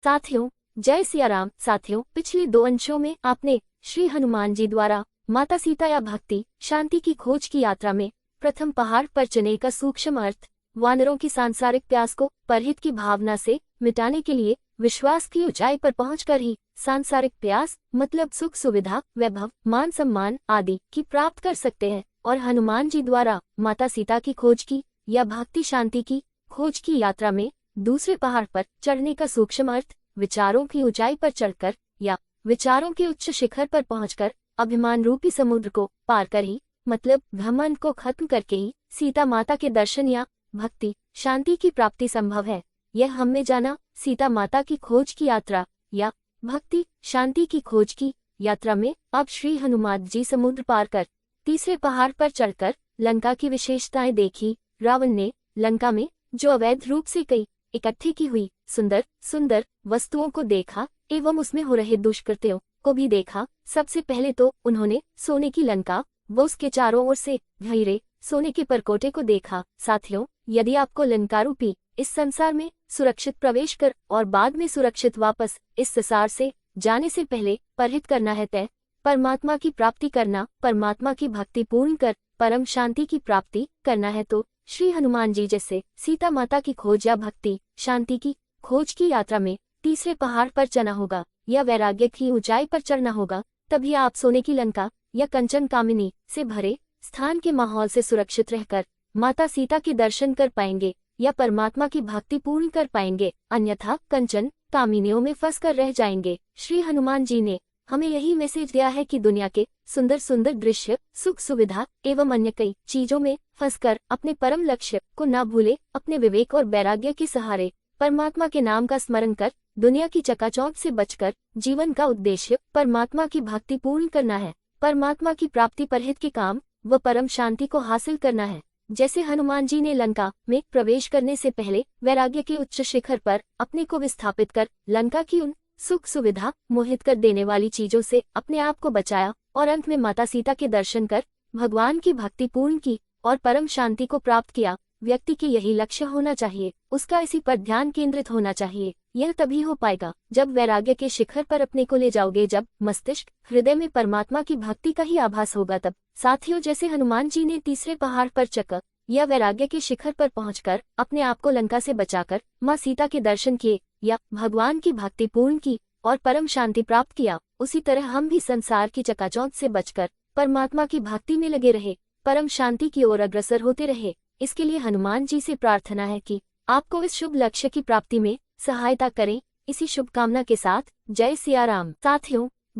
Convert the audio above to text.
साथियों, जय सिया राम। साथियों, पिछले 2 अंशों में आपने श्री हनुमान जी द्वारा माता सीता या भक्ति शांति की खोज की यात्रा में प्रथम पहाड़ पर चढ़ने का सूक्ष्म अर्थ, वानरों की सांसारिक प्यास को परहित की भावना से मिटाने के लिए विश्वास की ऊंचाई पर पहुंचकर ही सांसारिक प्यास मतलब सुख सुविधा वैभव मान सम्मान आदि की प्राप्त कर सकते हैं, और हनुमान जी द्वारा माता सीता की खोज की या भक्ति शांति की खोज की यात्रा में दूसरे पहाड़ पर चढ़ने का सूक्ष्म अर्थ, विचारों की ऊंचाई पर चढ़कर या विचारों के उच्च शिखर पर पहुंचकर अभिमान रूपी समुद्र को पार कर ही मतलब घमंड को खत्म करके ही सीता माता के दर्शन या भक्ति शांति की प्राप्ति संभव है। यह हमने जाना। सीता माता की खोज की यात्रा या भक्ति शांति की खोज की यात्रा में अब श्री हनुमान जी समुद्र पार कर तीसरे पहाड़ पर चढ़कर लंका की विशेषताएं देखी। रावण ने लंका में जो अवैध रूप से कई इकट्ठी की हुई सुंदर सुंदर वस्तुओं को देखा एवं उसमें हो रहे दुष्कृत्यों को भी देखा। सबसे पहले तो उन्होंने सोने की लंका व उसके चारों ओर से घेरे सोने के परकोटे को देखा। साथियों, यदि आपको लंका रूपी इस संसार में सुरक्षित प्रवेश कर और बाद में सुरक्षित वापस इस संसार से जाने से पहले परहित करना है तय परमात्मा की प्राप्ति करना, परमात्मा की भक्ति पूर्ण कर परम शांति की प्राप्ति करना है, तो श्री हनुमान जी जैसे सीता माता की खोज या भक्ति शांति की खोज की यात्रा में तीसरे पहाड़ पर चढ़ना होगा या वैराग्य की ऊंचाई पर चढ़ना होगा। तभी आप सोने की लंका या कंचन कामिनी से भरे स्थान के माहौल से सुरक्षित रहकर माता सीता के दर्शन कर पाएंगे या परमात्मा की भक्ति पूर्ण कर पाएंगे, अन्यथा कंचन कामिनियों में फंस कर रह जाएंगे। श्री हनुमान जी ने हमें यही मैसेज दिया है कि दुनिया के सुंदर सुंदर दृश्य सुख सुविधा एवं अन्य कई चीजों में फंसकर अपने परम लक्ष्य को न भूले, अपने विवेक और वैराग्य के सहारे परमात्मा के नाम का स्मरण कर दुनिया की चकाचौंध से बचकर जीवन का उद्देश्य परमात्मा की भक्ति पूर्ण करना है, परमात्मा की प्राप्ति परहित के काम व परम शांति को हासिल करना है। जैसे हनुमान जी ने लंका में प्रवेश करने से पहले वैराग्य के उच्च शिखर पर अपने को विस्थापित कर लंका की उन सुख सुविधा मोहित कर देने वाली चीजों से अपने आप को बचाया और अंत में माता सीता के दर्शन कर भगवान की भक्ति पूर्ण की और परम शांति को प्राप्त किया। व्यक्ति के यही लक्ष्य होना चाहिए, उसका इसी पर ध्यान केंद्रित होना चाहिए। यह तभी हो पाएगा जब वैराग्य के शिखर पर अपने को ले जाओगे, जब मस्तिष्क हृदय में परमात्मा की भक्ति का ही आभास होगा तब। साथियों, जैसे हनुमान जी ने तीसरे पहाड़ पर चक्र या वैराग्य के शिखर पर पहुंचकर अपने आप को लंका से बचाकर माँ सीता के दर्शन किए या भगवान की भक्ति पूर्ण की और परम शांति प्राप्त किया, उसी तरह हम भी संसार की चकाचौंध से बचकर परमात्मा की भक्ति में लगे रहे, परम शांति की ओर अग्रसर होते रहे। इसके लिए हनुमान जी से प्रार्थना है कि आपको इस शुभ लक्ष्य की प्राप्ति में सहायता करें। इसी शुभकामना के साथ जय सिया राम। साथियों,